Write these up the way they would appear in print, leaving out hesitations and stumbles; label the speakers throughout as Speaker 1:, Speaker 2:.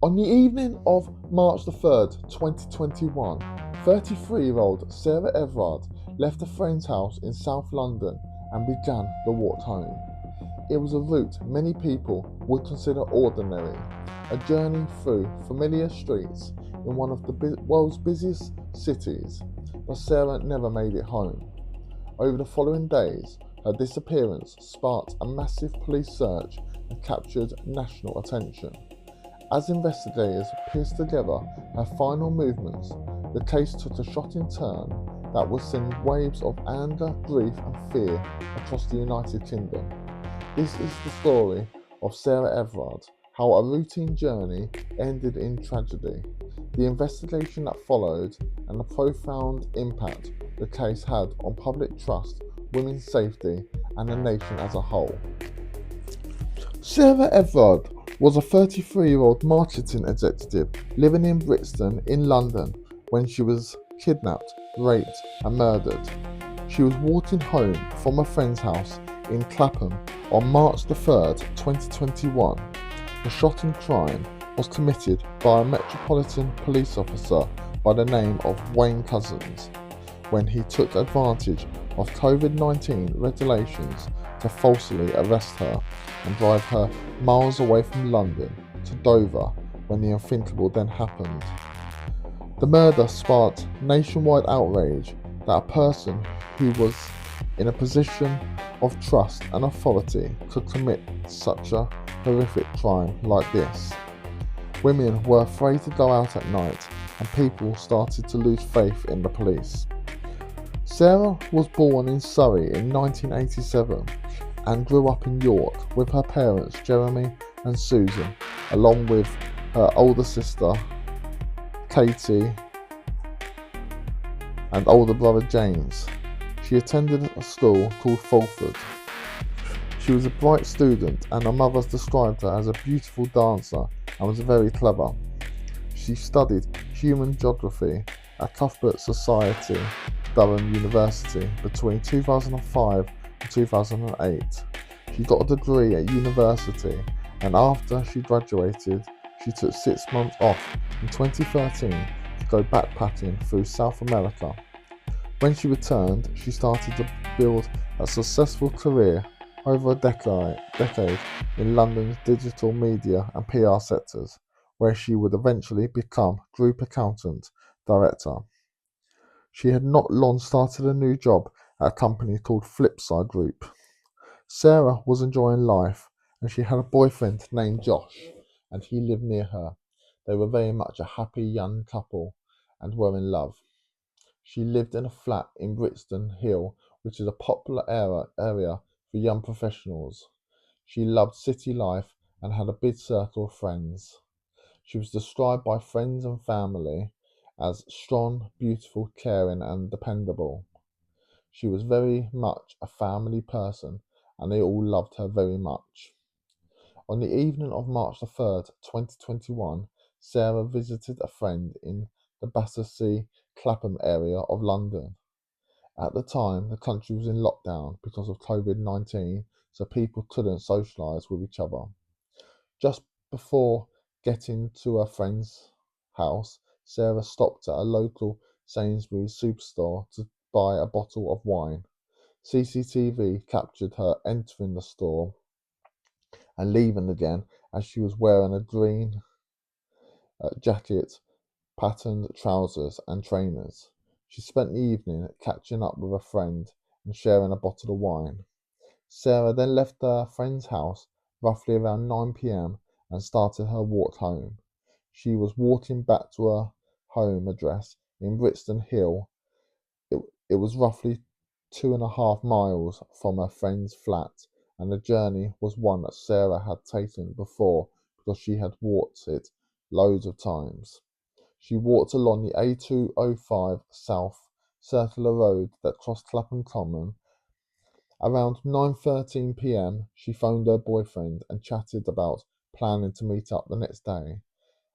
Speaker 1: On the evening of March the 3rd, 2021, 33-year-old Sarah Everard left a friend's house in South London and began the walk home. It was a route many people would consider ordinary, a journey through familiar streets in one of the world's busiest cities, but Sarah never made it home. Over the following days, her disappearance sparked a massive police search and captured national attention. As investigators pieced together her final movements, the case took a shocking turn that would send waves of anger, grief, and fear across the United Kingdom. This is the story of Sarah Everard, how a routine journey ended in tragedy, the investigation that followed, and the profound impact the case had on public trust, women's safety, and the nation as a whole. Sarah Everard was a 33-year-old marketing executive living in Brixton in London when she was kidnapped, raped, and murdered. She was walking home from a friend's house in Clapham on March the 3rd, 2021. The shocking crime was committed by a Metropolitan Police officer by the name of Wayne Couzens when he took advantage of COVID-19 regulations to falsely arrest her and drive her miles away from London to Dover when the unthinkable then happened. The murder sparked nationwide outrage that a person who was in a position of trust and authority could commit such a horrific crime like this. Women were afraid to go out at night and people started to lose faith in the police. Sarah was born in Surrey in 1987 and grew up in York with her parents Jeremy and Susan, along with her older sister Katie and older brother James. She attended a school called Fulford. She was a bright student and her mother described her as a beautiful dancer and was very clever. She studied human geography at Cuthbert Society, Durham University between 2005 and 2008. She got a degree at university and after she graduated, she took 6 months off in 2013 to go backpacking through South America. When she returned, she started to build a successful career over a decade in London's digital media and PR sectors, where she would eventually become Group Accountant Director. She had not long started a new job at a company called Flipside Group. Sarah was enjoying life and she had a boyfriend named Josh and he lived near her. They were very much a happy young couple and were in love. She lived in a flat in Brixton Hill, which is a popular area for young professionals. She loved city life and had a big circle of friends. She was described by friends and family as strong, beautiful, caring, and dependable. She was very much a family person, and they all loved her very much. On the evening of March the 3rd, 2021, Sarah visited a friend in the Battersea, Clapham area of London. At the time, the country was in lockdown because of COVID-19, so people couldn't socialise with each other. Just before getting to her friend's house, Sarah stopped at a local Sainsbury's superstore to buy a bottle of wine. CCTV captured her entering the store and leaving again as she was wearing a green jacket, patterned trousers, and trainers. She spent the evening catching up with a friend and sharing a bottle of wine. Sarah then left her friend's house roughly around 9 p.m. and started her walk home. She was walking back to her home address in Brixton Hill. It was roughly 2.5 miles from her friend's flat, and the journey was one that Sarah had taken before because she had walked it loads of times. She walked along the A205 South Circular Road that crossed Clapham Common. Around 9:13 p.m., she phoned her boyfriend and chatted about planning to meet up the next day,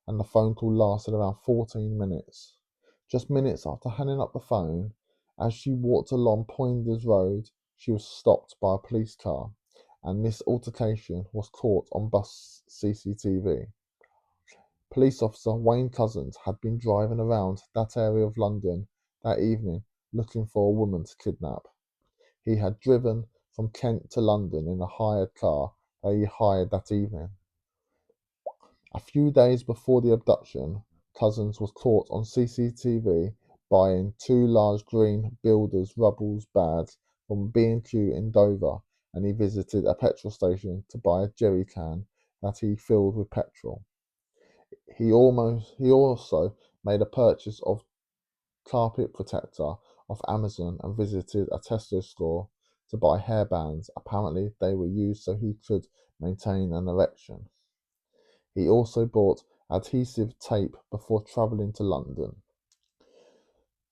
Speaker 1: and the phone call lasted around 14 minutes. Just minutes after hanging up the phone, as she walked along Poinders Road, she was stopped by a police car, and this altercation was caught on bus CCTV. Police officer Wayne Couzens had been driving around that area of London that evening looking for a woman to kidnap. He had driven from Kent to London in a hired car that he hired that evening. A few days before the abduction, Couzens was caught on CCTV buying two large green Builders Rubbles bags from B&Q in Dover, and he visited a petrol station to buy a jerry can that he filled with petrol. He also made a purchase of carpet protector off Amazon and visited a Tesco store to buy hairbands. Apparently, they were used so he could maintain an erection. He also bought adhesive tape before travelling to London.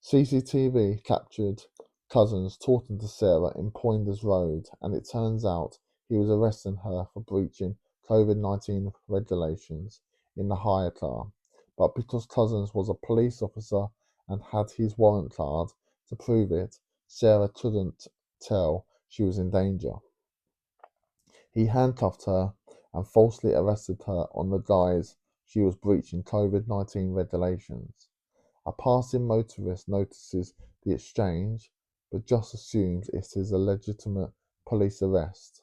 Speaker 1: CCTV captured Couzens talking to Sarah in Poinders Road, and it turns out he was arresting her for breaching COVID-19 regulations in the hire car. But because Couzens was a police officer and had his warrant card to prove it, Sarah couldn't tell she was in danger. He handcuffed her and falsely arrested her on the guise she was breaching COVID-19 regulations. A passing motorist notices the exchange, but just assumes it is a legitimate police arrest.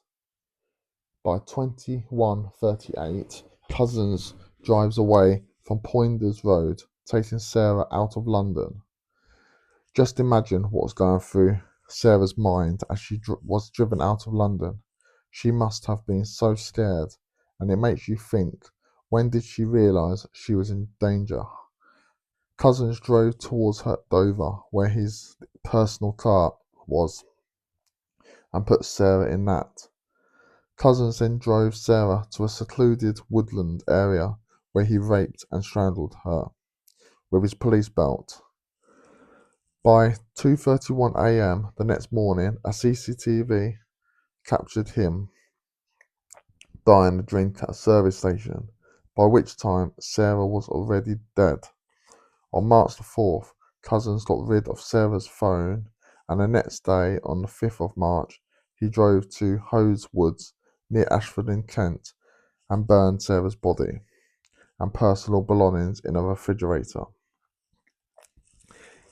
Speaker 1: By 21:38, Couzens drives away from Poinders Road, taking Sarah out of London. Just imagine what was going through Sarah's mind as she was driven out of London. She must have been so scared, and it makes you think, when did she realise she was in danger? Couzens drove towards Dover, where his personal car was, and put Sarah in that. Couzens then drove Sarah to a secluded woodland area where he raped and strangled her with his police belt. By 2:31 a.m. the next morning, a CCTV captured him buying a drink at a service station, by which time Sarah was already dead. On March the 4th, Couzens got rid of Sarah's phone, and the next day, on the 5th of March, he drove to Hose Woods near Ashford in Kent and burned Sarah's body and personal belongings in a refrigerator.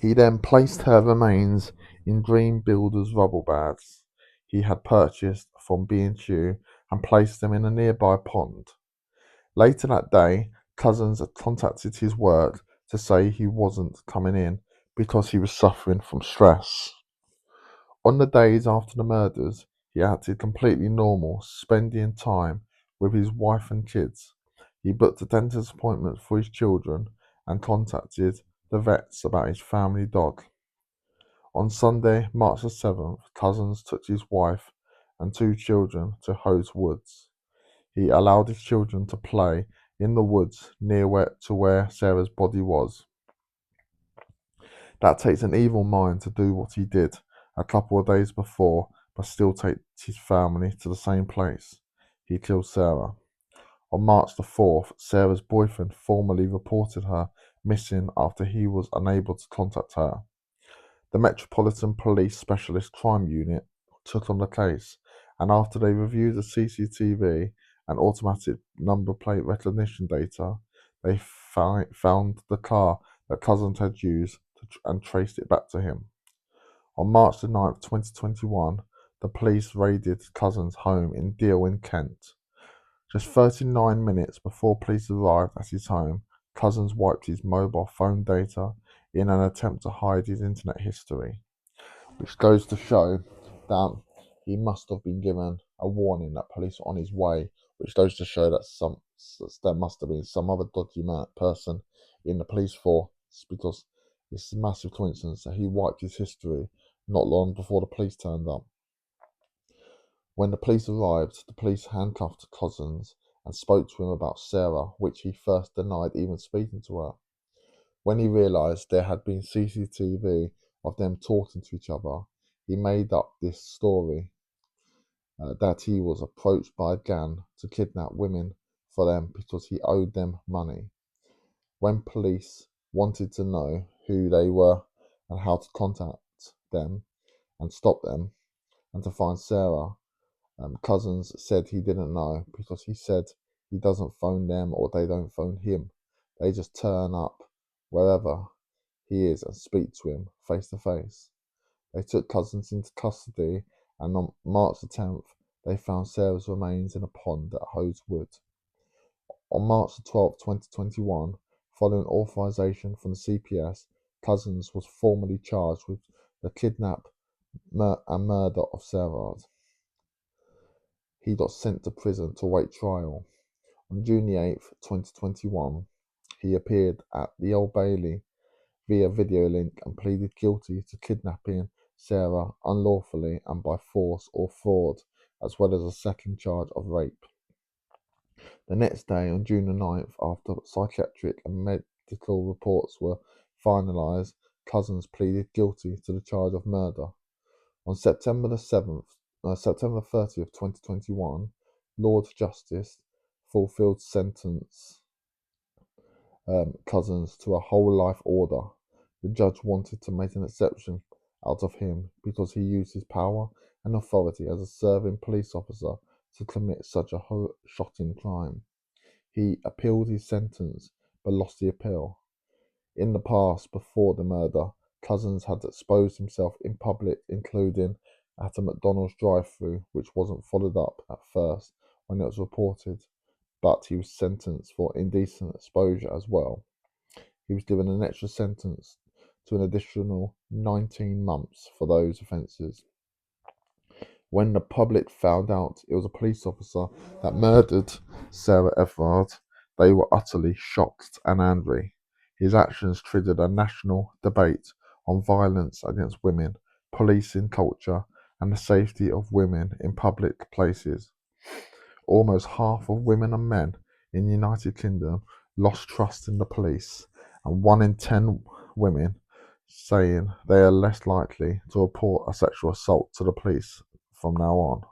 Speaker 1: He then placed her remains in green Builders rubble bags he had purchased from B&Q and placed them in a nearby pond. Later that day, Couzens had contacted his work to say he wasn't coming in because he was suffering from stress. On the days after the murders, he acted completely normal, spending time with his wife and kids. He booked a dentist appointment for his children and contacted the vets about his family dog. On Sunday, March the 7th, Couzens took his wife and two children to Hose Woods. He allowed his children to play in the woods near where Sarah's body was. That takes an evil mind to do what he did a couple of days before, but still take his family to the same place. He killed Sarah. On March the 4th, Sarah's boyfriend formally reported her missing after he was unable to contact her. The Metropolitan Police Specialist Crime Unit took on the case, and after they reviewed the CCTV and automatic number plate recognition data, they found the car that Couzens had used and traced it back to him. On March the 9th, 2021, the police raided Couzens' home in Deal in Kent. Just 39 minutes before police arrived at his home, Couzens wiped his mobile phone data in an attempt to hide his internet history, which goes to show that he must have been given a warning that police were on his way, which goes to show that there must have been some other dodgy person in the police force, because it's a massive coincidence that he wiped his history not long before the police turned up. When the police arrived, the police handcuffed Couzens and spoke to him about Sarah, which he first denied even speaking to her. When he realised there had been CCTV of them talking to each other, he made up this story that he was approached by a gang to kidnap women for them because he owed them money. When police wanted to know who they were and how to contact them and stop them and to find Sarah, Couzens said he didn't know because he said he doesn't phone them or they don't phone him. They just turn up wherever he is and speak to him face to face. They took Cousins into custody, and on March the 10th, they found Sarah's remains in a pond at Hose Wood. On March the 12th, 2021, following authorization from the CPS, Cousins was formally charged with the kidnap and murder of Sarah Everard. He got sent to prison to await trial. On June the 8th, 2021, he appeared at the Old Bailey via video link and pleaded guilty to kidnapping Sarah unlawfully and by force or fraud, as well as a second charge of rape. The next day, on June the 9th, after psychiatric and medical reports were finalised, Cousins pleaded guilty to the charge of murder. On September the 30th, 2021, Lord Justice fulfilled sentence Cousins to a whole life order. The judge wanted to make an exception out of him because he used his power and authority as a serving police officer to commit such a shocking crime. He appealed his sentence but lost the appeal. In the past, before the murder, Cousins had exposed himself in public, including at a McDonald's drive-through, which wasn't followed up at first when it was reported, but he was sentenced for indecent exposure as well. He was given an extra sentence to an additional 19 months for those offences. When the public found out it was a police officer that murdered Sarah Everard, they were utterly shocked and angry. His actions triggered a national debate on violence against women, policing culture, and the safety of women in public places. Almost half of women and men in the United Kingdom lost trust in the police, and 1 in 10 women saying they are less likely to report a sexual assault to the police from now on.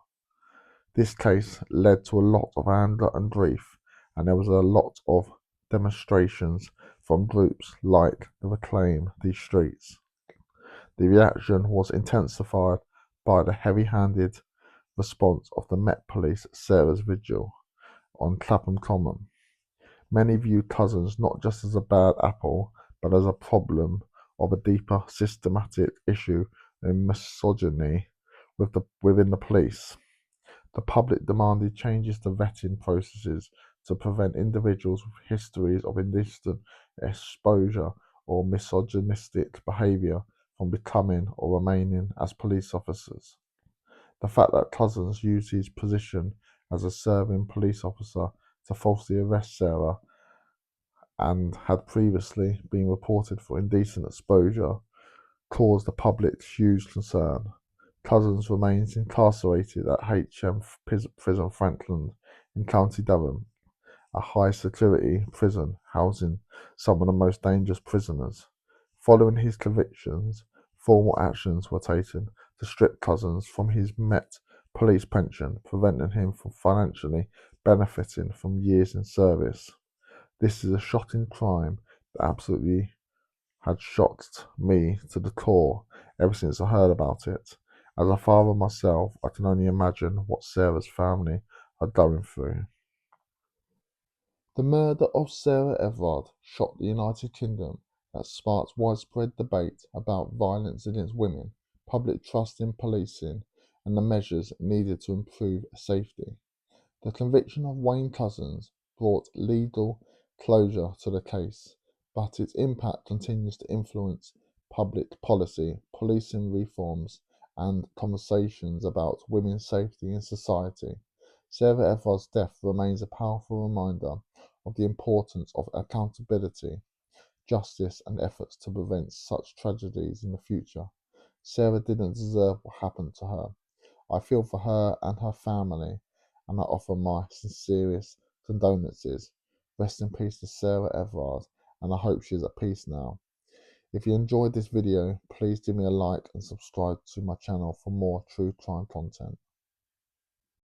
Speaker 1: This case led to a lot of anger and grief, and there was a lot of demonstrations from groups like the Reclaim These Streets. The reaction was intensified by the heavy-handed response of the Met Police at Sarah's vigil on Clapham Common. Many viewed Cousins not just as a bad apple, but as a problem of a deeper systematic issue in misogyny within the police. The public demanded changes to vetting processes to prevent individuals with histories of indecent exposure or misogynistic behaviour from becoming or remaining as police officers. The fact that Cousins used his position as a serving police officer to falsely arrest Sarah and had previously been reported for indecent exposure caused the public huge concern. Cousins remains incarcerated at HM Prison Frankland in County Durham, a high-security prison housing some of the most dangerous prisoners. Following his convictions, formal actions were taken to strip Cousins from his Met Police pension, preventing him from financially benefiting from years in service. This is a shocking crime that absolutely had shocked me to the core ever since I heard about it. As a father myself, I can only imagine what Sarah's family are going through. The murder of Sarah Everard shocked the United Kingdom that sparked widespread debate about violence against women, public trust in policing, and the measures needed to improve safety. The conviction of Wayne Cousins brought legal closure to the case, but its impact continues to influence public policy, policing reforms, and conversations about women's safety in society. Sarah Everard's death remains a powerful reminder of the importance of accountability, justice, and efforts to prevent such tragedies in the future. Sarah didn't deserve what happened to her. I feel for her and her family, and I offer my sincerest condolences. Rest in peace to Sarah Everard, and I hope she is at peace now. If you enjoyed this video, please give me a like and subscribe to my channel for more true crime content.